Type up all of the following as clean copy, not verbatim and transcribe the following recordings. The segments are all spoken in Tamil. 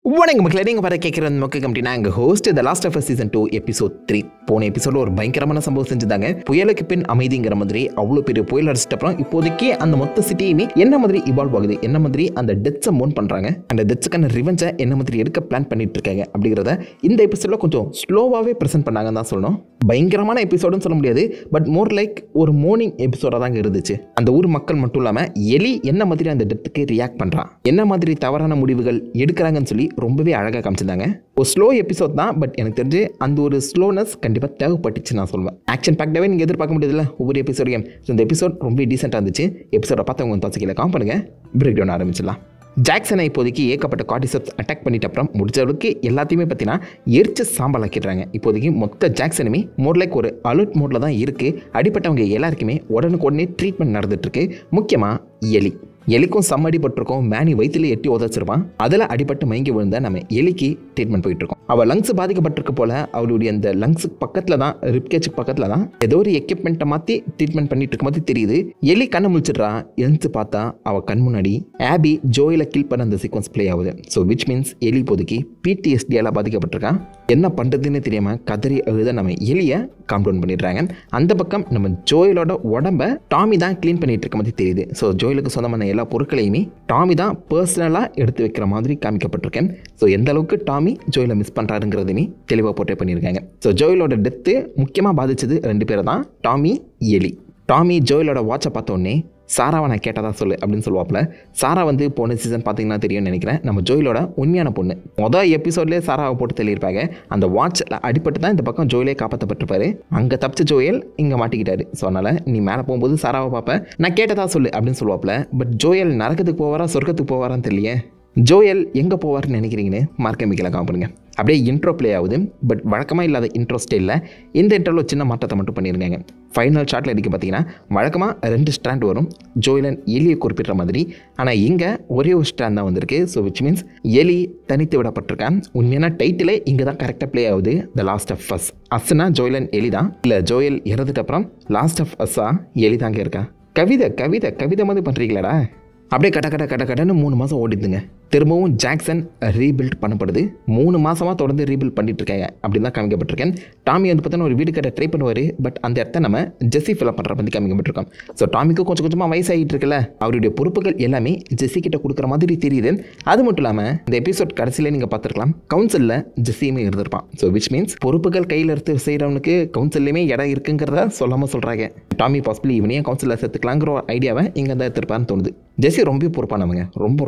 வணக்கம் மக்களே, நீங்கள் வர கேட்குற மக்கள் கம்பெனி எங்கள் host the last of season 2 episode 3. போன எபிசோட ஒரு பயங்கரமான சம்பவம் செஞ்சுதாங்க. புயலுக்கு பின் அமைதிங்கிற மாதிரி அவ்வளோ பெரிய புயல் அடிச்சிட்ட அப்புறம் இப்போதைக்கு அந்த மொத்த சிட்டியுமே என்ன மாதிரி இவால்வ் ஆகுது, என்ன மாதிரி அந்த டெத்ஸை மோன் பண்ணுறாங்க, அந்த டெத்ஸுக்கான ரிவெஞ்சை என்ன மாதிரி எடுக்க பிளான் பண்ணிட்டு இருக்காங்க அப்படிங்கிறத இந்த எபிசோடில் கொஞ்சம் ஸ்லோவாகவே ப்ரெசென்ட் பண்ணாங்கன்னு தான் சொல்லணும். பயங்கரமான எபிசோடுன்னு சொல்ல முடியாது, பட் மோர் லைக் ஒரு மார்னிங் எபிசோடாக தாங்க இருந்துச்சு. அந்த ஊர் மக்கள் மட்டும் இல்லாமல் எலி என்ன மாதிரி அந்த டெத்துக்கு ரியாக்ட் பண்ணுறான், என்ன மாதிரி தவறான முடிவுகள் எடுக்கிறாங்கன்னு சொல்லி ரொம்பவே அழகாக காமிச்சிருந்தாங்க. ஒரு ஸ்லோ எபிசோட் தான், பட் எனக்கு தெரிஞ்சு அந்த ஒரு ஸ்லோனஸ் கண்டிப்பாக தேவைப்பட்டுச்சு நான் சொல்வேன். ஆக்ஷன் பேக்டாகவே நீங்கள் எதிர்பார்க்க முடியாதுல்ல ஒவ்வொரு எபிசோடையும். ஸோ இந்த எபிசோட் ரொம்ப டீசெண்டாக இருந்துச்சு. எபிசோட பார்த்தவங்க தோசைக்கில் காம் பண்ணுங்கள், பிரேக் டவுன் ஆரம்பிச்சிடலாம். ஜாக்சனை இப்போதைக்கு ஏகப்பட்ட கார்டிசப்ஸ் அட்டாக் பண்ணிட்ட அப்புறம் முடிஞ்ச அளவுக்கு எல்லாத்தையுமே பார்த்தீங்கன்னா எரிச்சு சாம்பல் ஆக்கிடுறாங்க. இப்போதைக்கு மொத்த ஜாக்சனுமே மோர் லைக் ஒரு அலர்ட் மோடில் தான் இருக்குது. அடிப்பட்டவங்க எல்லாருக்குமே உடனுக்குடனே ட்ரீட்மெண்ட் நடந்துட்டுருக்கு. முக்கியமாக எலிக்கும் அடிபட்டிருக்கோம். மேனி வயிற்றுல எட்டி உதச்சிருப்பான். அதில் அடிபட்டு மயங்கி விழுந்த நம்ம எலிக்கு ட்ரீட்மெண்ட் போயிட்டு இருக்கோம். அவள் லங்ஸ் பாதிக்கப்பட்டிருக்க போல அவளுடைய அந்த லங்ஸுக்கு பக்கத்தில் தான், ரிப்கேஜுக்கு பக்கத்தில் தான் ஏதோ ஒரு எக்யூப்மெண்ட்டை மாற்றி ட்ரீட்மெண்ட் பண்ணிட்டு இருக்கும் போது தெரியுது. எலி கண்ணை முழிச்சிடுறா. எழுந்து பார்த்தா அவள் கண் முன்னாடி ஆபி ஜோயில கில் பண்ண அந்த சீக்வன்ஸ் பிளே ஆகுது. ஸோ விச் மீன்ஸ் எலி இப்போதைக்கு PTSD பாதிக்கப்பட்டிருக்கான். என்ன பண்ணுறதுன்னு தெரியாமல் கதறி அழுத நம்ம எலியை காம் டவுன் பண்ணிடுறாங்க. அந்த பக்கம் நம்ம ஜோயிலோட உடம்ப டாமி தான் க்ளீன் பண்ணிட்டு இருக்க மாதிரி தெரியுது. ஸோ ஜோயிலுக்கு சொந்தமான எல்லா பொருட்களையுமே டாமி தான் பர்சனலாக எடுத்து வைக்கிற மாதிரி காமிக்கப்பட்டிருக்கேன். ஸோ எந்த அளவுக்கு டாமி ஜோயிலை மிஸ் பண்ணுறாருங்கிறதுமே தெளிவாக போட்டே பண்ணியிருக்காங்க. ஸோ ஜோயிலோட டெத்து முக்கியமாக பாதிச்சது 2 பேரை தான், டாமி, எலி. டாமி ஜோயிலோட வாட்சை பார்த்தோன்னே சாராவை நான் கேட்டதா சொல்லு அப்படின்னு சொல்லுவாப்புல. சாரா போன சீசன் பார்த்தீங்கன்னா தெரியும்னு நினைக்கிறேன், நம்ம ஜோயிலோட உண்மையான பொண்ணு. மொதல் எபிசோட்லேயே சாராவை போட்டு தெளியிருப்பாங்க. அந்த வாட்சில் அடிபட்டு தான் இந்த பக்கம் ஜோயிலே காப்பாற்றப்பட்டிருப்பாரு. அங்கே தப்பிச்ச ஜோயல் இங்கே மாட்டிக்கிட்டாரு. ஸோ அதனால் நீ மேலே போகும்போது சாராவை பார்ப்பேன், நான் கேட்டதா சொல்லு அப்படின்னு சொல்லுவாப்புல. பட் ஜோயல் நரகத்துக்கு போவாரா சொர்க்கத்துக்கு போவாரான்னு தெரியலையே. ஜோயல் எங்கே போவார்னு நினைக்கிறீங்கன்னு மார்க்க மிக்கல காம் பண்ணுங்க. அப்படியே இன்ட்ரோ ப்ளே ஆகுது. பட் வழக்கமாக இல்லாத இன்ட்ரோ ஸ்டைலில் இந்த இன்ட்ரோவில் சின்ன மாற்றத்தை மட்டும் பண்ணியிருக்காங்க. ஃபைனல் ஷாட்டில் அடிக்க பார்த்தீங்கன்னா வழக்கமாக 2 ஸ்ட்ராண்ட் வரும், ஜோயிலன் எலியை குறிப்பிடுற மாதிரி. ஆனால் இங்கே ஒரே ஒரு ஸ்ட்ராண்ட் தான் வந்திருக்கு. ஸோ விச் மீன்ஸ் எலி தனித்து விடப்பட்டிருக்கேன். உண்மையான டைட்டிலே இங்கே தான் கரெக்டாக ப்ளே ஆகுது, த லாஸ்ட் ஆஃப் அஸ். அஸ்னா ஜோயிலன் எலி தான், இல்லை ஜோயல் இறந்துட்ட அப்புறம் லாஸ்ட் ஆஃப் அஸ்ஸா எலி தாங்க இருக்கா. கவிதை மாதிரி பண்ணுறீங்களாடா. அப்படியே கடன்னு 3 மாதம் ஓடிடுதுங்க. திரும்பவும் ஜாக்சன் ரீபில்ட் பண்ணப்படுது. 3 மாதமாக தொடர்ந்து ரீபில்ட் பண்ணிட்டு இருக்காங்க அப்படின்னு தான் காமிக்கப்பட்டிருக்கேன். டாமி பார்த்தோன்னா ஒரு வீடு கட்ட ட்ரை பண்ணுவார். பட் அந்த இடத்த நம்ம ஜெஸ்ஸி ஃபில்அப் பண்ணுற மாதிரி காமிக்கப்பட்டிருக்கோம். ஸோ டாமிக்கு கொஞ்சமாக வயசாகிட்டு இருக்குல்ல, அவருடைய பொறுப்புகள் எல்லாமே ஜெஸ்ஸி கிட்ட கொடுக்குற மாதிரி தெரியுது. அது மட்டும் இல்லாமல் இந்த எபிசோட் கடைசியில் நீங்கள் பார்த்துருக்கலாம், கவுன்சிலில் ஜெஸ்ஸியுமே இருந்திருப்பான். ஸோ விச் மீன்ஸ் பொறுப்புகள் கையில் எடுத்து செய்கிறவனுக்கு கவுன்சிலையுமே இடம் இருக்குங்கிறத சொல்லாமல் சொல்கிறாங்க. டாமி பாசிபிளி இவனையும் கவுன்சிலில் சேர்த்துக்கலாங்கிற ஒரு ஐடியாவை இங்கே தான் எடுத்திருப்பான்னு தோணுது. ஜெஸ்ஸி ரொம்ப பொறுப்பானவங்க,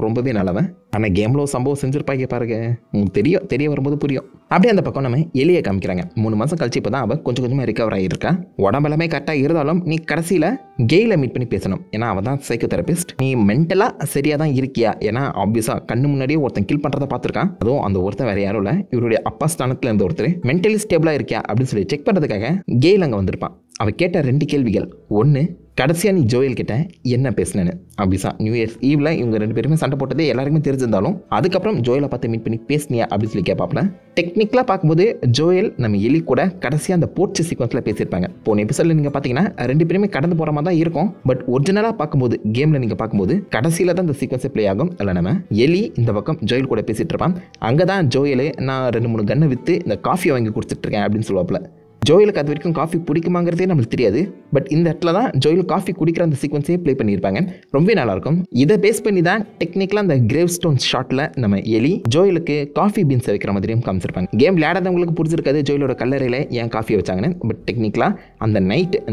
ரொம்பவே நல்லவன். ஆனால் கேமில் சம்பவம் செஞ்சுருப்பாங்க பாருங்க, உங்களுக்கு தெரிய வரும்போது புரியும். அப்படியே அந்த பக்கம் நம்ம எலியை காமிக்கிறாங்க. 3 மாதம் கழிச்சு இப்போ தான் அவள் கொஞ்சமாக ரிகவர் ஆகியிருக்கா. உடம்பெல்லாமே கரெக்டாக இருந்தாலும் நீ கடைசியில் கெயிலை மீட் பண்ணி பேசணும். ஏன்னா அவள் தான் சைக்கோதெரபிஸ்ட். நீ மென்டலாக சரியாக தான் இருக்கியா? ஏன்னா ஆப்வியஸாக கண்ணு முன்னாடியே ஒருத்தன் கில் பண்ணுறதை பார்த்துருக்கான். அதுவும் அந்த ஒருத்தன் வேறு யாரும் இல்லை, இவருடைய அப்பா ஸ்தானத்தில் இருந்த ஒருத்தர். மென்டலி ஸ்டேபிளாக இருக்கியா அப்படின்னு சொல்லி செக் பண்ணுறதுக்காக கெயில் அங்கே வந்திருப்பான். அவள் கேட்ட 2 கேள்விகள். 1, கடைசியாக நீ ஜோயல் கிட்ட என்ன பேசினேன்னு. அப்படிசா நியூ இயர்ஸ் ஈவில் இவங்க 2 பேருமே சண்டை போட்டதே எல்லாருக்குமே தெரிஞ்சிருந்தாலும் அதுக்கப்புறம் ஜோயலை பார்த்து மீட் பண்ணி பேசினியா அப்படின்னு சொல்லி கேட்பாப்ல. டெக்னிக்கலாக பார்க்கும்போது ஜோயல் நம்ம எலி கூட கடைசியாக அந்த போர்ட்ஸ் சீக்வன்ஸில் பேசியிருப்பாங்க. போன எபிசோடில் நீங்கள் பார்த்தீங்கன்னா 2 பேருமே கடந்து போகிற மாதிரி தான் இருக்கும். பட் ஒரிஜினலாக பார்க்கும்போது கேமில் நீங்கள் பார்க்கும்போது கடைசியில் தான் இந்த சீக்வன்ஸை ப்ளே ஆகும். இல்லை நம்ம எலி இந்த பக்கம் ஜோயல் கூட பேசிகிட்டு இருப்பான். அங்கே தான் ஜோயல் நான் 2-3 கன்னை விற்று இந்த காஃபியை வாங்கி கொடுத்துட்ருக்கேன் அப்படின்னு சொல்லுவாப்புல. ஜோயலுக்கு அது வரைக்கும் காஃபி பிடிக்குமாங்கிறதே நம்மளுக்கு தெரியாது. பட் இந்த இடத்துல தான் ஜோயல் காஃபி குடிக்கிற அந்த சீக்வன்ஸே ப்ளே பண்ணியிருப்பாங்க. ரொம்ப நல்லாயிருக்கும். இதை பேஸ் பண்ணி தான் டெக்னிக்கலாக அந்த கிரேவ் ஸ்டோன் ஷாட்டில் நம்ம எலி ஜோயலுக்கு காஃபி பீன்ஸை வைக்கிற மாதிரியும் காமிச்சிருப்பாங்க. கேம் விளையாடாதவங்களுக்கு புரிஞ்சிருக்காது ஜோயலோட கல்லறையில் ஏன் காஃபி வச்சாங்கன்னு. பட் டெக்னிக்கலாக அந்த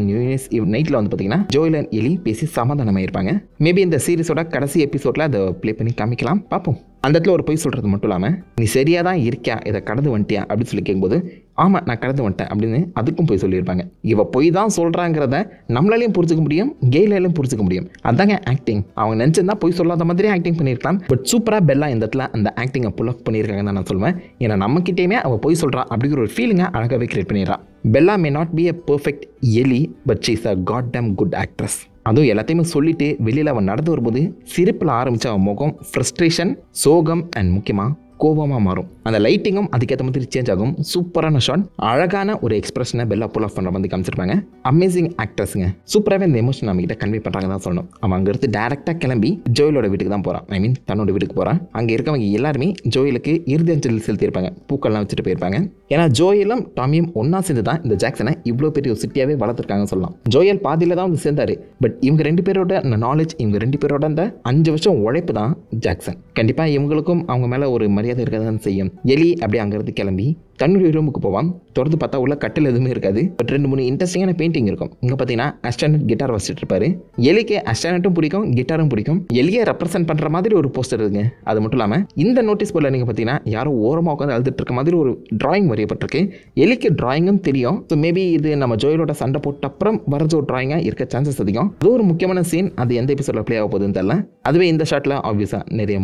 நியூ இயர்ஸ் நைட்டில் பார்த்தீங்கன்னா ஜோயல் அண்ட் எலி பேசி சமாதானமாக இருப்பாங்க. மேபி இந்த சீரிஸோட கடைசி எபிசோடில் அதை ப்ளே பண்ணி காமிக்கலாம், பார்ப்போம். அந்த இடத்துல ஒரு பொய் சொல்கிறது மட்டும் இல்லாமல் நீ சரியாக தான் இருக்கியா, இதை கடந்து வந்துட்டியா அப்படின்னு சொல்லி கேட்கும்போது ஆமாம் நான் கடந்து வந்துட்டேன் அப்படின்னு அதுக்கும் போய் சொல்லியிருப்பாங்க. இவ பொய் தான் சொல்கிறாங்கிறத நம்மளாலையும் புரிஞ்சுக்க முடியும், கெயிலாலையும் புரிஞ்சுக்க முடியும். அதாங்க ஆக்டிங். அவங்க நினச்சிருந்தா பொய் சொல்லாத மாதிரி ஆக்டிங் பண்ணியிருக்கலாம். பட் சூப்பராக பெல்லா இந்த இடத்துல அந்த ஆக்டிங்கை புல் அப் பண்ணியிருக்காங்கன்னு தான் நான் சொல்லுவேன். ஏன்னா நம்மக்கிட்டேயுமே அவள் பொய் சொல்கிறா அப்படிங்கிற ஒரு ஃபீலிங்கை அழகாகவே கிரியேட் பண்ணிடுறான். Bella may not be a perfect எலி, but she is a goddamn good actress. அதுவும் எல்லாத்தையுமே சொல்லிட்டு வெளியில் அவன் நடந்து வரும்போது சிரிப்பில் ஆரம்பித்த அவன் முகம் ஃப்ரஸ்ட்ரேஷன், சோகம் அண்ட் முக்கியமாக கோபமாக மாறும். அந்த லைட்டிங்கும் அதுக்கேற்ற மாதிரி சேஞ்ச் ஆகும். சூப்பரான ஷாட், அழகான ஒரு எக்ஸ்பிரஷனை பெல்லா புல் ஆஃப் பண்ணுற மாதிரி காமிச்சிருப்பாங்க. அமேசிங் ஆக்டர்ஸுங்க. சூப்பராகவே இந்த எமோஷன் நம்ம கிட்ட கன்வே பண்ணுறாங்க தான் சொல்லணும். அவன் அங்கேருந்து டேரெக்டாக கிளம்பி ஜோயலோட வீட்டுக்கு தான் போகிறான். ஐ மீன் தன்னோட வீட்டுக்கு போகிறான். அங்கே இருக்கவங்க எல்லாருமே ஜோயலுக்கு இறுதி அஞ்சலி செலுத்தியிருப்பாங்க. பூக்கள்லாம் வச்சுட்டு போயிருப்பாங்க. ஏன்னா ஜோயலும் டாமியும் ஒன்றா சேர்ந்து தான் இந்த ஜாக்சனை இவ்வளோ பெரிய ஒரு சிட்டியாகவே வளர்த்துருக்காங்கன்னு சொல்லலாம். ஜோயல் பாதியில் தான் வந்து சேர்ந்தாரு. பட் இவங்க 2 பேரோட அந்த நாலேஜ், இவங்க 2 பேரோட அந்த 5 வருஷம் உழைப்பு தான் ஜாக்சன். கண்டிப்பாக இவங்களுக்கும் அவங்க மேலே ஒரு மரியாதை இருக்க தான் செய்யும். எலி அப்படியே அங்கேருந்து கிளம்பி தன்னுடைய ரூமுக்கு போவான். தொடர்ந்து பார்த்தா உள்ள கட்டில் எதுவுமே இருக்காது. பட் 2-3 இன்ட்ரெஸ்டிங்கான பெயிண்டிங் இருக்கும். இங்கே பார்த்தீங்கன்னா அஸ்டானட் கிட்டார் வச்சுட்டு இருப்பாரு. எலிக்கு அஸ்டானட்டும் பிடிக்கும், கிட்டாரும் பிடிக்கும். எலியை ரெப்ரசென்ட் பண்ணுற மாதிரி ஒரு போஸ்டர் இருக்குங்க. அது மட்டும் இல்லாமல் இந்த நோட்டீஸ் போர்டில் நீங்கள் பார்த்தீங்கன்னா யாரோ ஓரமாக உட்காந்து அழுதுட்டு இருக்க மாதிரி ஒரு டிராயிங் வரையப்பட்டிருக்கு. எலிக்கு டிராயிங்கும் தெரியும். ஸோ மேபி இது நம்ம ஜோயலோட சண்டை போட்ட அப்புறம் வரைஞ்ச ஒரு டிராயிங்காக இருக்க சான்சஸ் அதிகம். அது ஒரு முக்கியமான சீன். அது எந்த எபிசோட ப்ளே ஆக போகுதுன்னு தெரியல. அதுவே இந்த ஷாட்டில் ஆப்வியஸாக நிறைய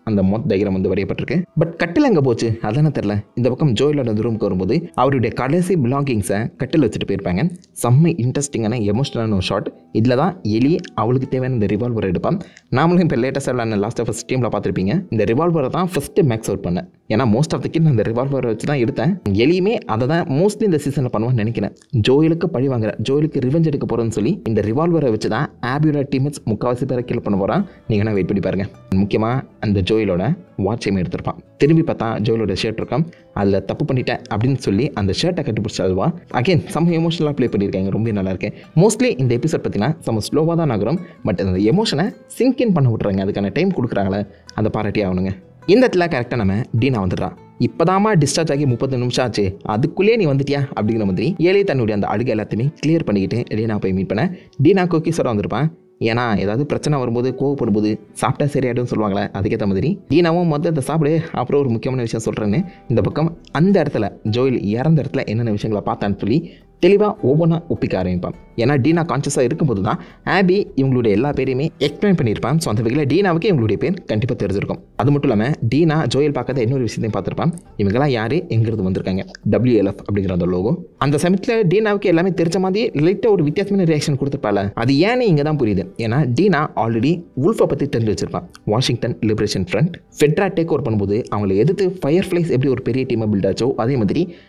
அந்த மாத் டைகிராம் வந்து வரையப்பட்டிருக்கு. பட் கட்டில் எங்கே போச்சு அதானே தெரியல. இந்த பக்கம் ஜோயலோட ரூமுக்கு வரும்போது அவருடைய கடைசி பிலாங்கிங்ஸை கட்டில் வச்சுட்டு போயிருப்பாங்க. செம்ம இன்ட்ரெஸ்டிங்கான எமோஷனலான ஒரு ஷாட். இதில் தான் எலி அவளுக்கு தேவையான இந்த ரிவால்வர் எடுப்பான். நாமளும் இப்போ லேட்டஸ்டாக லாஸ்ட் ஆஃப் டீமில் பார்த்துருப்பீங்க. இந்த ரிவால்வரை தான் ஃபஸ்ட்டு மேக்ஸ் அவுட் பண்ணேன். ஏன்னா மோஸ்ட் ஆஃப் த கிட் நான் இந்த ரிவால்வரை வச்சு தான் எடுத்தேன். எலியுமே அதை தான் மோஸ்ட்லி இந்த சீசனில் பண்ணுவான்னு நினைக்கிறேன். ஜோயலுக்கு பழி வாங்குற, ஜோயலுக்கு ரிவெஞ்ச் எடுக்க போகிறேன்னு சொல்லி இந்த ரிவால்வரை வச்சு தான் ஆபியோட டீம்மேட்ஸ் முக்கால்வாசி பேரை கில் பண்ண போகிறான். நீங்கள் என்ன வெயிட் பண்ணி பாருங்க. முக்கியமாக அந்த ஜோயலோட வாட்சையுமே எடுத்திருப்பான். திரும்பி பார்த்தா ஜோயலோட ஷர்ட் இருக்கும். அதில் தப்பு பண்ணிட்டேன் அப்படின்னு சொல்லி அந்த ஷர்ட்டை கட்டிப்பிடிச்சி அழுவா. அகைன் செம்ம எமோஷனலாக ப்ளே பண்ணியிருக்காங்க. ரொம்ப நல்லா இருக்கு. மோஸ்ட்லி இந்த எபிசோட் பார்த்தீங்கன்னா செம்ம ஸ்லோவாக தான் நகரும். பட் அந்த எமோஷனை சிங்க் இன் பண்ண விட்டுறாங்க. அதுக்கான டைம் கொடுக்குறாங்களே, அந்த பாராட்டி ஆகணுங்க. இந்த இடத்துல கரெக்டாக நம்ம டீனா வந்துடுறான். இப்போதாமா டிஸ்சார்ஜ் ஆகி 30 நிமிஷம் ஆச்சு, அதுக்குள்ளேயே நீ வந்துட்டியா அப்படிங்கிற மாதிரி ஏழை தன்னுடைய அந்த அழுகை எல்லாத்தையுமே கிளியர் பண்ணிக்கிட்டு டீனா போய் மீட் பண்ண. டீனா குக்கீஸோட வந்திருப்பான். ஏன்னா ஏதாவது பிரச்சனை வரும்போது கோவப்படும் போது சாப்பிட்டா சரியாயிடும்னு சொல்லுவாங்களே, அதுக்கேற்ற மாதிரி டீனாவும் மொத்தம் அதை சாப்பிடு. அப்புறம் ஒரு முக்கியமான விஷயம் சொல்கிறேன்னு இந்த பக்கம் அந்த இடத்துல ஜோயல் இறந்த இடத்துல என்னென்ன விஷயங்களை பார்த்தான்னு சொல்லி தெளிவாக ஒவ்வொன்றா ஒப்பிக்க ஆரம்பிப்பான். ஏன்னா டீனா கான்ஷியஸாக இருக்கும்போது தான் ஆபி இவங்களுடைய எல்லா பேரையுமே எக்ஸ்பிளைன் பண்ணியிருப்பான். ஸோ அந்த வகையில் டீனாவுக்கு இவங்களுடைய பேர் கண்டிப்பாக தெரிஞ்சிருக்கும். அது மட்டும் இல்லாமல் டீனா ஜோயல் பார்க்காத இன்னொரு விஷயத்தையும் பார்த்துருப்பான். இவங்கெல்லாம் யார், எங்கிறது வந்திருக்காங்க, WLF அப்படிங்கிற அந்த லோகோ. அந்த சமயத்தில் டீனாவுக்கு எல்லாமே தெரிஞ்ச மாதிரி லைட்டாக ஒரு வித்தியாசமான ரியாக்ஷன் கொடுத்துருப்பாள். அது ஏன்னு இங்கே தான் புரியுது. ஏன்னா டீனா ஆல்ரெடி உல்ஃபை பற்றி தெரிஞ்சு வச்சிருப்பான். Washington Liberation Front FEDRA take over பண்ணும்போது அவங்களை எதிர்த்து ஃபயர்ஃப்ளைஸ் எப்படி ஒரு பெரிய டீமாக பில்ட் ஆச்சோ அதே மாதிரி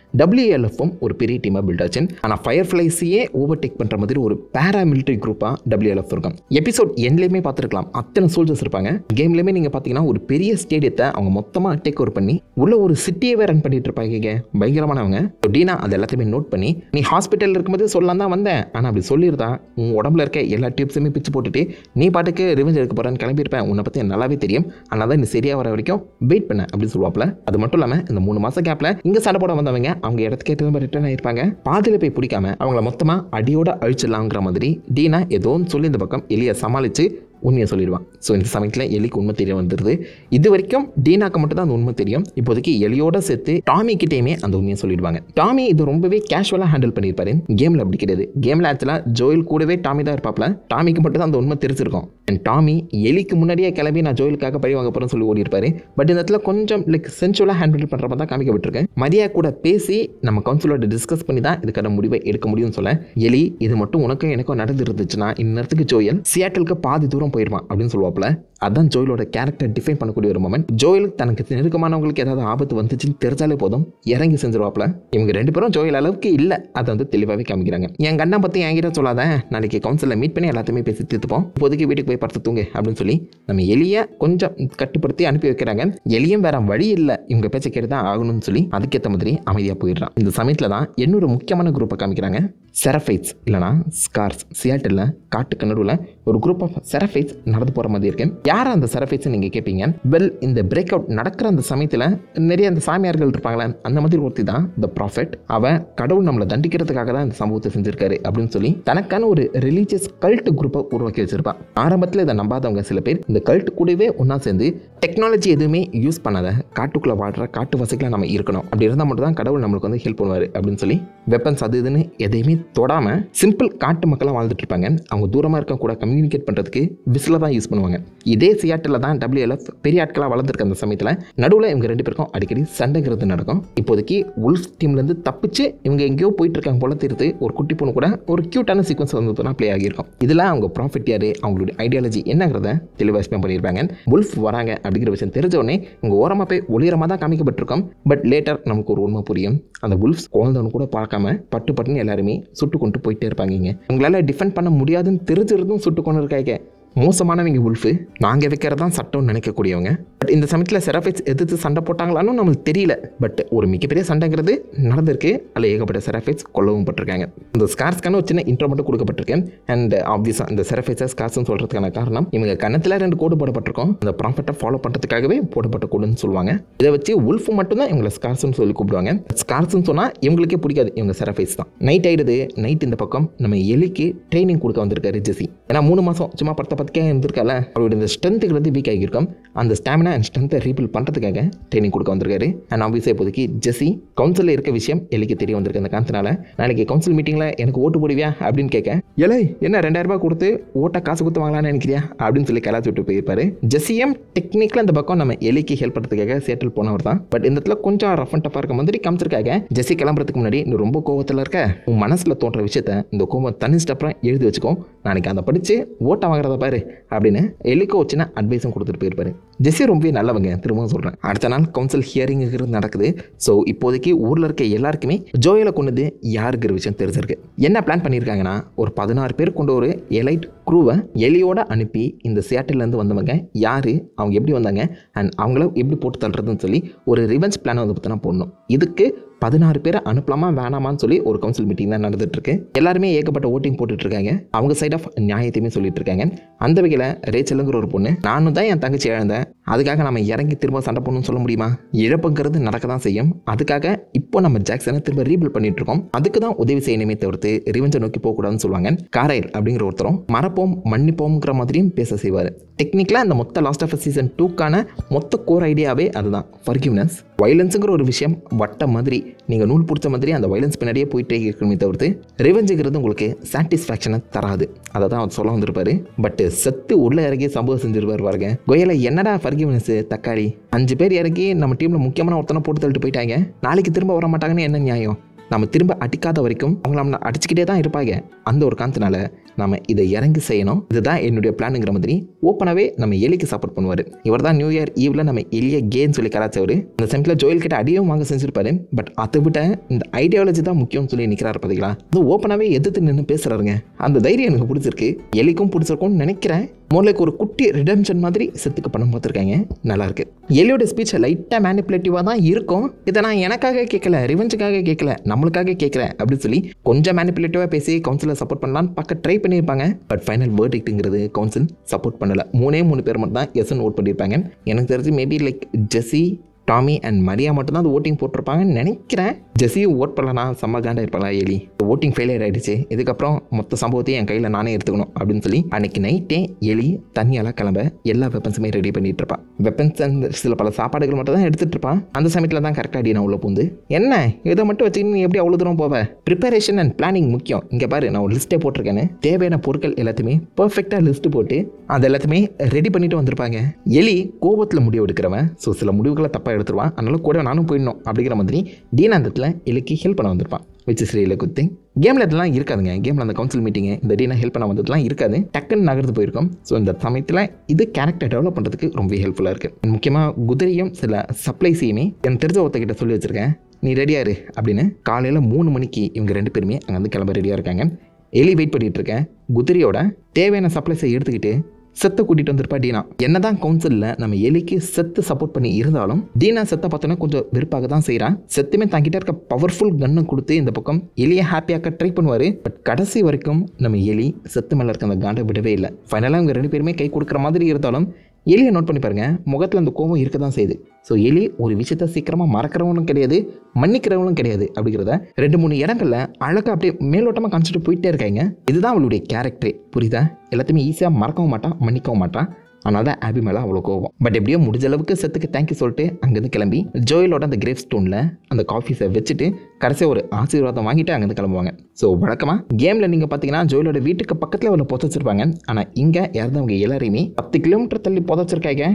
WLFம் ஒரு பெரிய டீமாக பில்ட் ஆச்சு. ஆனால் ஃபயர்ஃப்ளைஸையே ஓவர்டேக் பண்ணுற மாதிரி ஒரு பேராமிலிட்டரி குரூப்பாக WLF இருக்கும். எபிசோட் எண்ட்லேயுமே பார்த்துருக்கலாம். அத்தனை சோல்ஜர்ஸ் இருப்பாங்க. கேம்லேயுமே நீங்கள் பார்த்தீங்கன்னா ஒரு பெரிய ஸ்டேடியத்தை அவங்க மொத்தமாக டேக் ஓவர் பண்ணி உள்ள ஒரு சிட்டியவே ரன் பண்ணிட்டு இருப்பாங்க. பயங்கரமானவங்க. டீனா அது எல்லாத்தையுமே நோட் பண்ணி, நீ ஹாஸ்பிட்டலில் இருக்கும்போது சொல்லலாம் தான் வந்தேன், ஆனால் அப்படி சொல்லியிருந்தா உன் உடம்புல இருக்க எல்லா டிப்ஸுமே பிச்சு போட்டுட்டு நீ பாட்டுக்கு ரிவெஞ்ச் எடுக்க போகிறேன்னு கிளம்பியிருப்பேன். உன்னை பற்றி நல்லாவே தெரியும். ஆனால் தான் நீ சரியாக வர வரைக்கும் வெயிட் பண்ண அப்படின்னு சொல்லுவாப்புல. அது மட்டும் இல்லாமல் இந்த 3 மாதம் கேப்பில் இங்கே சண்டை போட வந்தவங்க அவங்க இடத்துக்கு திரும்ப ரிட்டர்ன் ஆயிருப்பாங்க. பாதியில் போய் பிடிக்காம அவங்கள மொத்தமாக அடியோட அழிச்சிடலாங்கிற மாதிரி டீனா ஏதோன்னு சொல்லி இந்த பக்கம் எலியை சமாளித்து உண்மையை சொல்லிடுவான். ஸோ இந்த சமயத்தில் எலிக்கு உண்மை தெரிய வந்துடுது. இது வரைக்கும் டீனாக்கு மட்டும் தான் அந்த உண்மை தெரியும். இப்போதைக்கு எலியோட சேர்த்து டாமி கிட்டேயுமே அந்த உண்மையை சொல்லிடுவாங்க. டாமி இது ரொம்பவே கேஷுவலாக ஹேண்டில் பண்ணியிருப்பாரு. கேமில் அப்படி கிடையாது. கேமில் ஆக்சுவலாக ஜோயல் கூடவே டாமி தான் இருப்பாப்ல. டாமிக்கு மட்டும் தான் அந்த உண்மை தெரிஞ்சிருக்கும். அண்ட் டாமி எலிக்கு முன்னாடியே கிளம்பி நான் ஜோயலுக்காக பழி வாங்க போகிறேன்னு சொல்லி ஓடி இருப்பாரு. பட் இந்த இடத்துல கொஞ்சம் சென்சுவலாக ஹேண்டில் பண்ணுற மாதிரி தான் காமிக்கப்பட்டிருக்கேன். மரியா கூட பேசி நம்ம கவுன்சிலோட டிஸ்கஸ் பண்ணி தான் இதுக்கான முடிவை எடுக்க முடியும்னு சொல்ல, எலி இது மட்டும் உனக்கும் எனக்கும் நடந்து இருந்துச்சுன்னா இந்நேரத்துக்கு ஜோயல் சியாட்டலுக்கு பாதி தூரம் போயிருவான் அப்படின்னு சொல்லுவாப்புல. அதான் ஜோயலோட கேரக்டர் டிஃபைன் பண்ணக்கூடிய ஒரு மொமெண்ட். ஜோயல் தனக்கு நெருக்கமானவங்களுக்கு ஏதாவது ஆபத்து வந்துச்சுன்னு தெரிஞ்சாலே போதும் இறங்கி செஞ்சிருவாப்புல. இவங்க 2 பேரும் ஜோயல் அளவுக்கு இல்லை, அதை வந்து தெளிவாகவே காமிக்கிறாங்க. என் கண்ணை பற்றி என்கிட்ட சொல்லாத, நாளைக்கு கவுன்சிலில் மீட் பண்ணி எல்லாத்தையுமே பேசி தீர்த்துப்போம், இப்போதைக்கு வீட்டுக்கு போய் படுத்து தூங்க அப்படின்னு சொல்லி நம்ம எலியை கொஞ்சம் கட்டுப்படுத்தி அனுப்பி வைக்கிறாங்க. எலியும் வேற வழி இல்லை, இவங்க பேச்சை கேட்டு தான் ஆகணும்னு சொல்லி அதுக்கேற்ற மாதிரி அமைதியாக போயிடுறான். இந்த சமயத்தில் தான் இன்னொரு முக்கியமான குரூப்பை காமிக்கிறாங்க. செரஃபைட்ஸ் இல்லைனா ஸ்கார்ஸ். சியாட்டில் காட்டுக்கு நடுவில் ஒரு குரூப் ஆஃப் செரஃபைட்ஸ் நடந்து போகிற மாதிரி இருக்கு. யார் அந்த செரஃபைட்ஸ் நீங்கள் கேட்பீங்க. வெல், இந்த பிரேக் அவுட் நடக்கிற அந்த சமயத்தில் நிறைய அந்த சாமியார்கள் இருப்பாங்களே, அந்த மாதிரி ஒருத்தி தான் த ப்ராஃபெட். அவன் கடவுள் நம்மளை தண்டிக்கிறதுக்காக தான் இந்த சம்பவத்தை செஞ்சிருக்காரு அப்படின்னு சொல்லி தனக்கான ஒரு ரிலீஜியஸ் கல்ட் குரூப்பை உருவாக்கி வச்சிருப்பான். ஆரம்பத்தில் இதை நம்பாதவங்க சில பேர் இந்த கல்ட் கூடவே ஒன்றா சேர்ந்து டெக்னாலஜி எதுவுமே யூஸ் பண்ணாத காட்டுக்குள்ளே வாழ்கிற காட்டுவாசிகளாக நம்ம இருக்கணும், அப்படி இருந்தால் மட்டும் தான் கடவுள் நம்மளுக்கு வந்து ஹெல்ப் பண்ணுவார் அப்படின்னு சொல்லி வெப்பன்ஸ் அது இதுன்னு எதையுமே தொடாமல் சிம்பிள் காட்டு மக்களாக வாழ்ந்துட்டு இருப்பாங்க. அவங்க தூரமாக இருக்க கூட கம்யூனிகேட் பண்ணுறதுக்கு விசில தான் யூஸ் பண்ணுவாங்க. இதே சியாட்டில் தான் WLF பெரிய ஆட்களாக வளர்ந்துருக்க அந்த சமயத்தில் நடுவில் இவங்க 2 பேருக்கும் அடிக்கடி சண்டைங்கிறது நடக்கும். இப்போதைக்கு உல்ஃப் டீம்லேருந்து தப்பிச்சு இவங்க எங்கேயோ போயிட்டு இருக்காங்க போல தெரியுது. ஒரு குட்டி பொண்ணு கூட ஒரு க்யூட்டான சீக்வன்ஸ் வந்து ப்ளே ஆகியிருக்கும். இதில் அவங்க ப்ராஃபிட் யார், அவங்களுடைய ஐடியாலஜி என்னங்கிறத தெளிவாக எக்ஸ்பிளைன் பண்ணியிருப்பாங்க. உல்ஃப் வராங்க அப்படிங்கிற விஷயம் தெரிஞ்சோடனே இவங்க ஓரமாக போய் ஒளிரமாக தான் காமிக்கப்பட்டிருக்கோம். பட் லேட்டர் நமக்கு ஒரு உண்மை புரியும். அந்த உல்ஃப்ஸ் குழந்தைன்னு கூட பார்க்காம பட்டுன்னு எல்லாருமே சுட்டு கொண்டு போயிட்டே இருப்பாங்க. உங்களால் டிஃபெண்ட் பண்ண முடியாதுன்னு தெரிஞ்சிருந்தும் சுட்டு கொண்டு இருக்காங்க. மோசமானவங்க உல்ஃபு. நாங்கள் வைக்கிறதான் சட்டம்னு நினைக்கக்கூடியவங்க. பட் இந்த சமயத்தில் செராஃபைட்ஸ் எதிர்த்து சண்டை போட்டாங்களான்னு நம்மளுக்கு தெரியல. பட் ஒரு மிகப்பெரிய சண்டைங்கிறது நடந்திருக்கு. அதில் ஏகப்பட்ட செராஃபைட்ஸ் கொல்லவும் பட்டிருக்காங்க. இந்த ஸ்கார்ஸ்க்கான ஒரு சின்ன இன்ட்ரோ மட்டும் கொடுக்கப்பட்டிருக்கேன். அண்ட் ஆப்வியஸாக இந்த செராஃபைட்ஸை ஸ்கார்ஸ்ன்னு சொல்கிறதுக்கான காரணம் இவங்க கன்னத்தில் 2 கோடு போடப்பட்டிருக்கோம். அந்த ப்ராஃபிட்டை ஃபாலோ பண்ணுறதுக்காகவே போடப்பட்ட கோடுன்னு சொல்லுவாங்க. இதை வச்சு உல்ஃபு மட்டும்தான் இவங்களை ஸ்கார்ஸ்ன்னு சொல்லி கூப்பிடுவாங்க. ஸ்கார்ஸ்ன்னு சொன்னால் இவங்களுக்கே பிடிக்காது. இவங்க செராஃபைட்ஸ் தான். நைட் ஆயிடுது. நைட் இந்த பக்கம் நம்ம எலிக்கு ட்ரைனிங் கொடுக்க வந்திருக்காரு ஜெசி. ஏன்னா 3 மாதம் சும்மா படுத்த இருந்திருக்கால, அவருடைய இந்த ஸ்ட்ரென்த்துக்கு வீக் ஆகியிருக்கும். அந்த ஸ்டாமினா அண்ட் ஸ்ட்ரென்த்தை ரீபில் பண்ணுறதுக்காக ட்ரைனிங் கொடுக்க வந்திருக்காரு. அண்ட் ஆப்வியஸாக இப்போதைக்கு ஜெசி கவுன்சிலில் இருக்க விஷயம் எலிக்கு தெரிய வந்திருக்கு. அந்த காரணத்தினால நாளைக்கு கவுன்சில் மீட்டிங்கில் எனக்கு ஓட்டு போடுவியா அப்படின்னு கேட்க, எலை என்ன 2000 ரூபாய் கொடுத்து ஓட்டை காசு கொடுத்து வாங்கலான்னு நினைக்கிறியா அப்படின்னு சொல்லி கலாச்சி விட்டு போயிருப்பாரு. ஜெசியும் டெக்னிக்கலாக இந்த பக்கம் நம்ம எலிக்கு ஹெல்ப் பண்ணுறதுக்காக சேட்டில் போனவர் தான். பட் இந்த இடத்துல கொஞ்சம் ரஃப் அண்ட் டஃபாக இருக்க மாதிரி காமிச்சிருக்காங்க. ஜெசி கிளம்புறதுக்கு முன்னாடி நீ ரொம்ப கோவத்தில் இருக்க, உன் மனசில் தோன்ற விஷயத்த இந்த கோவம் தனிச்சிட்ட அப்புறம் எழுதி வச்சுக்கோ, நாளைக்கு அதை படித்து ஓட்டை வாங்குறத பாரு அப்படின்னு எலிக்கோ சின்ன அட்வைஸும் கொடுத்துட்டு போயிருப்பாரு. ஜெசி ரொம்பவே நல்லவங்க, திரும்பவும் சொல்கிறேன். அடுத்த நாள் கவுன்சில் ஹியரிங்கிறது நடக்குது. ஸோ இப்போதைக்கு ஊரில் இருக்க எல்லாருக்குமே ஜோயலை கொண்டது யாருங்கிற விஷயம் தெரிஞ்சிருக்கு. என்ன பிளான் பண்ணியிருக்காங்கன்னா, ஒரு 16 பேர் கொண்ட ஒரு எலைட் க்ரூவை எலியோட அனுப்பி இந்த சியாட்டிலேருந்து வந்தவங்க யார், அவங்க எப்படி வந்தாங்க அண்ட் அவங்கள எப்படி போட்டு தள்ளுறதுன்னு சொல்லி ஒரு ரிவெஞ்ச் பிளானை வந்து பார்த்தீங்கன்னா போடணும். இதுக்கு 16 பேரை அனுப்பலாமா வேணாமான்னு சொல்லி ஒரு கவுன்சில் மீட்டிங் தான் நடந்துட்டு இருக்கு. எல்லாருமே ஏகப்பட்ட ஓட்டிங் போட்டுட்டு இருக்காங்க. அவங்க சைட் ஆஃப் நியாயத்தையுமே சொல்லிட்டு இருக்காங்க. அந்த வகையில் ரேச்சலுங்கிற ஒரு பொண்ணு, நானும் தான் என் தங்கச்சி இழந்தேன், அதுக்காக நம்ம இறங்கி திரும்ப சண்டை போடணும்னு சொல்ல முடியுமா? இழப்புங்கிறது நடக்க தான் செய்யும். அதுக்காக இப்போ நம்ம ஜாக்சனை திரும்ப ரீபில்ட் பண்ணிட்டு இருக்கோம். அதுக்கு தான் உதவி செய்யணுமே தவிர்த்து ரிவெஞ்சை நோக்கி போகக்கூடாதுன்னு சொல்லுவாங்க. காரைல் அப்படிங்கிற ஒருத்தரும் மறப்போம் மன்னிப்போம்ங்கிற மாதிரியும் பேச செய்வார். டெக்னிக்கலாக அந்த மொத்த லாஸ்ட் ஆஃப் சீசன் 2க்கான மொத்த கோர் ஐடியாவே அதுதான், ஃபர்கிவ்னஸ். வயலன்ஸுங்கிற ஒரு விஷயம் வட்ட மாதிரி நீங்கள் நூல் பிடிச்ச மாதிரி அந்த வயலன்ஸ் பின்னாடியே போயிட்டே இருக்கணுமே தவிர்த்து ரிவெஞ்சுங்கிறது உங்களுக்கு சாட்டிஸ்ஃபேக்ஷனை தராது. அதை தான் அவர் சொல்ல வந்திருப்பாரு. பட் செத்து உள்ள இறங்கி சம்பவம் செஞ்சிருப்பார் பாருங்க. கோயலை என்னடா ஃபர்கிவ்னஸ் தக்காளி, 5 பேர் இறங்கி நம்ம டீமில் முக்கியமான ஒருத்தனை போட்டு தள்ளிட்டு போயிட்டாங்க, நாளைக்கு திரும்ப வர மாட்டாங்கன்னு என்ன நியாயம்? நம்ம திரும்ப அடிக்காத வரைக்கும் அவங்க நம்ம அடிச்சுக்கிட்டே தான் இருப்பாங்க. அந்த ஒரு காரணத்தினால நம்ம இதை இறங்கி செய்யணும். இதுதான் என்னுடைய பிளானுங்கிற மாதிரி ஓப்பனாகவே நம்ம எலிக்கு சப்போர்ட் பண்ணுவார். இவர் தான் நியூ இயர் ஈவில் நம்ம எலியை கேன்னு சொல்லி கலாச்சவர். இந்த சமயத்தில் ஜோயல் கிட்ட அடியும் வாங்க செஞ்சிருப்பாரு. பட் அதை விட இந்த ஐடியாலஜி தான் முக்கியம்னு சொல்லி நிற்கிறாரு பார்த்தீங்களா. அது ஓப்பனாகவே எதிர்த்து நின்று பேசுகிறாருங்க. அந்த தைரியம் எனக்கு பிடிச்சிருக்கு, எலிக்கும் பிடிச்சிருக்கும்னு நினைக்கிறேன். மோர்லைக்கு ஒரு குட்டி ரிடம்ஷன் மாதிரி செத்துக்கு படம் பார்த்துருக்காங்க. நல்லாயிருக்கு. எலியோட ஸ்பீச் லைட்டாக மேனிப்புலேட்டிவாக தான் இருக்கும். இதை நான் எனக்காக கேட்கல, ரிவெஞ்சுக்காக கேட்கல, நம்மளுக்காக கேட்குறேன் அப்படின்னு சொல்லி கொஞ்சம் மேனிப்புலேட்டிவாக பேசி கவுன்சிலை சப்போர்ட் பண்ணலான்னு பார்க்க ட்ரை பண்ணியிருப்பாங்க. பட் ஃபைனல் வேர்டிக்ட்டுங்கிறது கவுன்சில் சப்போர்ட் பண்ணலை. 3 பேர் மட்டும் தான் எஸ்ன்னு ஓட் பண்ணியிருப்பாங்க. எனக்கு தெரிஞ்சு maybe like Jesse, Tommy and Maria மட்டும் தான் அது ஓட்டிங் போட்டிருப்பாங்கன்னு நினைக்கிறேன். ஜெஸியும் ஓட் பண்ணலனா செம்ம காண்டா இருப்பாளா எலி. ஓட்டிங் ஃபெயிலியர் ஆகிடுச்சு, இதுக்கப்புறம் மொத்த சம்பவத்தையும் என் கையில் நானே எடுத்துக்கணும் அப்படின்னு சொல்லி அன்னைக்கு நைட்டே எலி தனியால் கிளம்ப எல்லா வெப்பன்ஸுமே ரெடி பண்ணிட்டு இருப்பான். வெப்பன்ஸ் அண்ட் சில பல சாப்பாடுகள் மட்டும் தான் எடுத்துகிட்டு இருப்பான். அந்த சமயத்தில் தான் கரெக்டாக அடி நான் உள்ள பூந்து, என்ன இதை மட்டும் வச்சுக்கிட்டு நீ எப்படி அவ்வளோ தூரம் போவேன்? ப்ரிப்பரேஷன் அண்ட் பிளானிங் முக்கியம். இங்கே பாரு, நான் ஒரு லிஸ்ட்டே போட்டிருக்கேன்னு தேவையான பொருட்கள் எல்லாத்தையுமே பர்ஃபெக்டாக லிஸ்ட்டு போட்டு அது எல்லாத்தையுமே ரெடி பண்ணிட்டு வந்திருப்பாங்க. எலி கோபத்தில் முடிவு எடுக்கிறவன். ஸோ சில முடிவுகளை தப்பாக எடுத்துருவான். அதனால கூட நானும் போயிடணும் அப்படிங்கிற மாதிரி டீனா அந்த இடத்துல எலிக்கு ஹெல்ப் பண்ண வந்திருப்பான். Which is really good thing. கேமில் இதெல்லாம் இருக்காதுங்க. கேமில் அந்த கவுன்சில் மீட்டிங்கு இந்த டீனா ஹெல்ப் பண்ண வந்ததுலாம் இருக்காது, டக்குன்னு நகர்ந்து போயிருக்கும். ஸோ இந்த சமயத்தில் இது கேரக்டர் டெவலப் பண்ணுறதுக்கு ரொம்ப ஹெல்ப்ஃபுல்லாக இருக்குது. முக்கியமாக குதிரையும் சில சப்ளைஸையுமே எனக்கு தெரிஞ்ச ஒருத்தக்கிட்ட சொல்லி வச்சுருக்கேன், நீ ரெடியாக இரு அப்படின்னு. காலையில் 3 மணிக்கு இவங்க 2 பேருமே அங்கே வந்து கிளம்ப ரெடியாக இருக்காங்க. எலி வெயிட் பண்ணிகிட்டு இருக்கேன். குதிரையோட தேவையான சப்ளைஸை எடுத்துக்கிட்டு செத்தை கூட்டிகிட்டு வந்திருப்பா டீனா. என்னதான் கவுன்சிலில் நம்ம எலிக்கு செத்து சப்போர்ட் பண்ணி இருந்தாலும் டீனா செத்தை பார்த்தோன்னா கொஞ்சம் வெறுப்பாக தான் செய்கிறான். செத்துமே தாங்கிட்ட இருக்க பவர்ஃபுல் கன்னை கொடுத்து இந்த பக்கம் எலியை ஹாப்பியாக்க ட்ரை பண்ணுவார். பட் கடைசி வரைக்கும் நம்ம எலி செத்து மேலே இருக்க அந்த காண்டை விடவே இல்லை. ஃபைனலாக இவங்க 2 பேருமே கை கொடுக்குற மாதிரி இருந்தாலும் எலியை நோட் பண்ணி பாருங்க, முகத்தில் அந்த கோபம் இருக்க தான் செய்யுது. ஸோ எலி ஒரு விஷயத்த சீக்கிரமாக மறக்கிறவங்களும் கிடையாது, மன்னிக்கிறவங்களும் கிடையாது. அப்படிங்கிறத 2-3 இடங்களில் அழகாக அப்படியே மேலோட்டமாக காமிச்சிட்டு போயிட்டே இருக்காங்க. இதுதான் அவளுடைய கேரக்டரே, புரியுதா? எல்லாத்தையுமே ஈஸியாக மறக்கவும் மாட்டான், மன்னிக்கவும் மாட்டான். அதனால தான் ஆபி மேலே அவ்வளோ கோவம். பட் எப்படியோ முடிஞ்ச அளவுக்கு செத்துக்கு தேங்க்யூ சொல்லிட்டு அங்கேருந்து கிளம்பி ஜோயலோட அந்த கிரேவ் ஸ்டோனில் அந்த காஃபீஸை வச்சுட்டு கடைசியாக ஒரு ஆசீர்வாதம் வாங்கிட்டு அங்கேருந்து கிளம்புவாங்க. ஸோ வழக்கமாக கேமில் நீங்கள் பார்த்தீங்கன்னா ஜோயலோட வீட்டுக்கு பக்கத்தில் அவளை புதைச்சிருப்பாங்க. ஆனால் இங்கே இறந்தவங்க எல்லாரையுமே 10 கிலோமீட்டர் தள்ளி புதைச்சிருக்காங்க.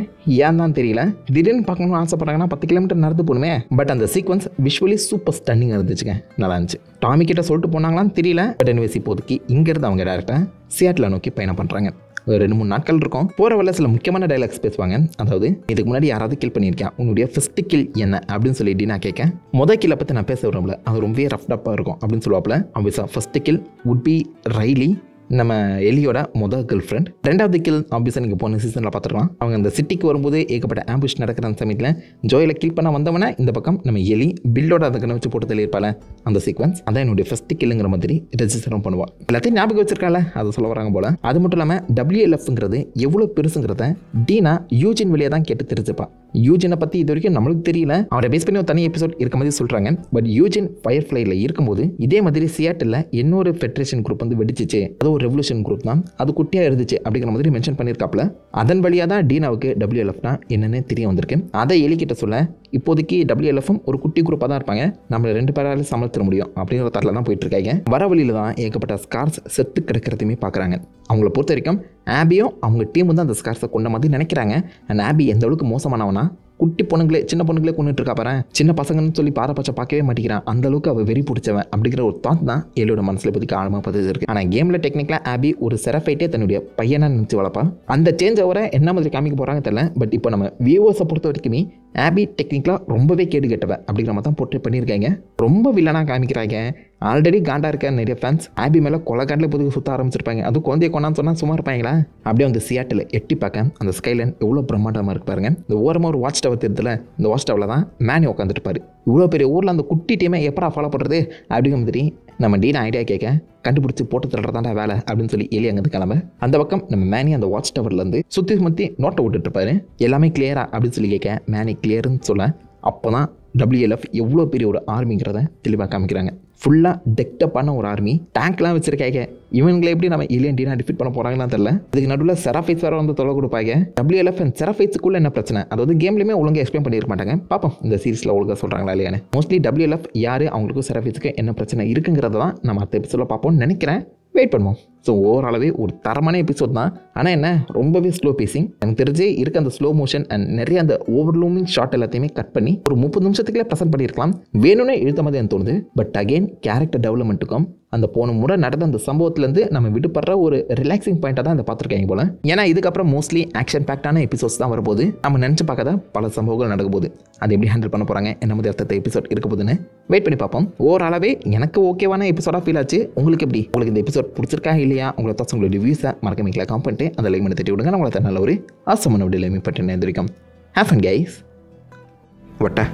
ஏன் தான் தெரியல. திடீர்னு பார்க்கணும்னு ஆசைப்பட்றாங்கன்னா 10 கிலோமீட்டர் நடந்து போகணுமே. பட் அந்த சீக்வன்ஸ் விஷுவலி சூப்பர் ஸ்டன்னிங்காக இருந்துச்சுங்க. நல்லா இருந்துச்சு. டாமி கிட்ட சொல்லிட்டு போனாங்களான்னு தெரியல. பட் எனிவேஸ் இப்போதைக்கு இங்கேருந்து அவங்க டேரக்டாக சியாட்டில் நோக்கி பயணம் பண்ணுறாங்க. ஒரு 2-3 நாட்கள் இருக்கும். போகிற வரல சில முக்கியமான டைலாக்ஸ் பேசுவாங்க. அதாவது இதுக்கு முன்னாடி யாராவது கில் பண்ணியிருக்கேன், உன்னுடைய ஃபர்ஸ்ட் கில் என்ன அப்படின்னு சொல்லிட்டு நான் கேட்கேன். முதல் கில்லை பற்றி நான் பேச விரும்பல, அது ரொம்பவே ரஃப்டாப்பாக இருக்கும் அப்படின்னு சொல்லுவாப்புல. ஆப்வியஸா first kill would be Riley, நம்ம எலியோட முதல் கேர்ள் ஃப்ரெண்ட். 2வது கில் ஆப்வியஸாக நீங்கள் போன சீசனில் பார்த்துருக்கலாம். அவங்க அந்த சிட்டிக்கு வரும்போது ஏகப்பட்ட ஆம்புஷ் நடக்கிற அந்த சமயத்தில் ஜோயில கில் பண்ண வந்தவன இந்த பக்கம் நம்ம எலி பில்லோட அதை கண்ணை வச்சு போட்டு தள்ளியிருப்பால அந்த சீக்வன்ஸ் அதான் என்னுடைய ஃபர்ஸ்ட் கில்லுங்கிற மாதிரி ரெஜிஸ்டரும் பண்ணுவாள். எல்லாத்தையும் ஞாபகம் வச்சிருக்கால அதை சொல்ல வராங்க போல. அது மட்டும் இல்லாமல் WLFங்கிறது எவ்வளோ பெருசுங்கிறத டீனா யூஜின் வழியாக தான் கேட்டு தெரிஞ்சுப்பா. யூஜினை பற்றி இது வரைக்கும் நம்மளுக்கு தெரியல. அவரை பேஸ் பண்ணி ஒரு தனி எபிசோட் இருக்க மாதிரி சொல்கிறாங்க. பட் யூஜின் ஃபயர்ஃப்ளைல இருக்கும்போது இதே மாதிரி சியாட்டில் இன்னொரு ஃபெடரேஷன் குரூப் வந்து வெடிச்சிச்சு. அது ஒரு ரெவல்யூஷன் குரூப் தான், அது குட்டியாக இருந்துச்சு அப்படிங்கிற மாதிரி மென்ஷன் பண்ணியிருக்காப்புல. அதன் வழியாக தான் டீனாவுக்கு WLFனா என்னென்னு தெரிய வந்திருக்கு. அதை எலிக்கிட்ட சொல்ல இப்போதைக்கு WLFம் ஒரு குட்டி குரூப்பாக தான் இருப்பாங்க, நம்மளை 2 பேரால சமாளித்திட முடியும் அப்படிங்கிற தட்டில் தான் போயிட்டு இருக்காங்க. வர வழியில் தான் ஏகப்பட்ட ஸ்கார்ஸ் செத்து கிடக்கிறதுமே பார்க்குறாங்க. அவங்கள பொறுத்த வரைக்கும் ஆபியும் அவங்க டீம் வந்து அந்த ஸ்கார்ஸை கொண்ட மாதிரி நினைக்கிறாங்க. அண்ட் ஆபி எந்த அளவுக்கு மோசமானவனா, குட்டி பொண்ணுங்களே சின்ன பொண்ணுங்களே கொண்டுட்டு இருக்கா பாரு, சின்ன பசங்கன்னு சொல்லி பாரபட்சம் பார்க்கவே மாட்டேங்கிறான். அந்த அளவுக்கு அவள் வெறி பிடிச்சவன் அப்படிங்கிற ஒரு தாட் தான் எலியோட மனசில் இப்போதைக்கு ஆழமாக பதிவு இருக்கு. ஆனால் கேமில் டெக்னிக்கலாக ஆபி ஒரு செரஃபைட்டே தன்னுடைய பையனை நினச்சி வளர்ப்பா. அந்த சேஞ்ச் ஓவரை என்ன மாதிரி காமிக்க போகிறாங்க தெரியல. பட் இப்போ நம்ம வியூவர்ஸை பொறுத்த வரைக்குமே ஆபி டெக்னிக்கலாக ரொம்பவே கேடு கெட்டவ அப்படிங்கிற மாதிரி தான் போட்டு பண்ணியிருக்காங்க. ரொம்ப வில்லனாக காமிக்கிறாங்க. ஆல்ரெடி காண்டா இருக்க நிறைய ஃபேன்ஸ் ஆபி மேலே கொலகாண்டில் பொதுக்கு சுற்ற ஆரம்பிச்சிருப்பாங்க. அது குழந்தைய கொண்டான்னு சொன்னால் சும்மா இருப்பாங்களா? அப்படியே வந்து சியாட்டில் எட்டி பார்க்க அந்த ஸ்கைலைன் எவ்வளோ பிரம்மாண்டமாக இருக்கு பாருங்க. இந்த ஓரமாக ஒரு வாட்ச் டவர் தெரியுதுல, இந்த வாட்ச் டவரில் தான் மேனி உட்காந்துருப்பாரு. இவ்வளோ பெரிய ஊரில் அந்த குட்டி டீமை எப்படா ஃபாலோ பண்ணுறது அப்படிங்கிற மாதிரி நம்ம டீனா ஐடியா கேட்க கண்டுபிடிச்சி போட்டு தள்ளுறதாண்டா வேலை அப்படின்னு சொல்லி எலி அங்கே கிளம்ப. அந்த பக்கம் நம்ம மேனி அந்த வாட்ச் டவர்லேருந்து சுற்றி நோட்டை விட்டுட்டு இருப்பாரு. எல்லாமே கிளியரா அப்படின்னு சொல்லி கேட்க மேனி கிளியர்னு சொல்ல அப்போ தான் WLF எவ்வளோ பெரிய ஒரு ஆர்மிங்கிறத தெளிவாக காமிக்கிறாங்க. ஃபுல்லாக டெக்டப்பான ஒரு ஆர்மி, டேங்க்லாம் வச்சிருக்காங்க. இவங்களை எப்படி நம்ம ஏலியன் டீனா டிஃபீட் பண்ண போகிறாங்கன்னு தெரியல. இதுக்கு நடுவில் செராஃபைட்ஸ் வேறு வந்து தொலை கொடுப்பாங்க. WLF அண்ட் செராஃபைட்ஸுக்குள்ள என்ன பிரச்சனை, அதாவது கேம்லேயுமே ஒழுங்காக எக்ஸ்பிளைன் பண்ணியிருக்க மாட்டாங்க. பார்ப்போம் இந்த சீரிஸில் ஒழுங்காக சொல்கிறாங்களா இல்லையானு. மோஸ்ட்லி WLF யார், அவங்களுக்கும் செராஃபைட்ஸுக்கு என்ன பிரச்சனை இருக்குங்கிறத தான் நம்ம அடுத்த எபிசோடில் பார்ப்போம்னு நினைக்கிறேன். வெயிட் பண்ணுவோம். ஸோ ஓவராலவே ஒரு தரமான எபிசோட் தான். ஆனால் என்ன ரொம்பவே ஸ்லோ பேசிங். எனக்கு தெரிஞ்சு இருக்க அந்த ஸ்லோ மோஷன் அண்ட் நிறைய அந்த ஓவர்லூமிங் ஷாட் எல்லாத்தையுமே கட் பண்ணி ஒரு 30 நிமிஷத்துக்குள்ளே ப்ரெசென்ட் பண்ணியிருக்கலாம். வேணும்னே இழுத்த மாதிரி எனக்கு தோணுது. பட் அகெயின் கேரக்டர் டெவலப்மெண்ட்டுக்கும் அந்த போன முறை நடந்த அந்த சம்பவத்துலேருந்து நம்ம விடுபடுற ஒரு ரிலாக்ஸிங் பாயிண்டாக தான் அதை பார்த்துருக்காங்க போல. ஏன்னா இதுக்கப்புறம் மோஸ்ட்லி ஆக்ஷன் பேக்டான எபிசோட்ஸ் தான் வரப்போது. நம்ம நினச்சி பார்க்காத பல சம்பவங்கள் நடக்க போகுது. அதை எப்படி ஹேண்டில் பண்ண போகிறாங்க, என்ன மாதிரி அடுத்த எபிசோட் இருக்க போகுதுன்னு வெயிட் பண்ணி பார்ப்போம். ஓவராலாவே எனக்கு ஓகேவான எபிசோடாக ஃபீல் ஆச்சு. உங்களுக்கு எப்படி, உங்களுக்கு இந்த எபிசோட் பிடிச்சிருக்கா இல்லையா, உங்களை தான் உங்களுடைய ரிவ்யூஸை மறக்காம காம் பண்ணிட்டு அந்த லைக் பண்ணி தட்டி விடுங்க. நான் உங்களை நல்ல ஒரு ஆசமான வீடியோ பற்றி நேர்ந்திருக்கோம். Have fun guys. வட்டா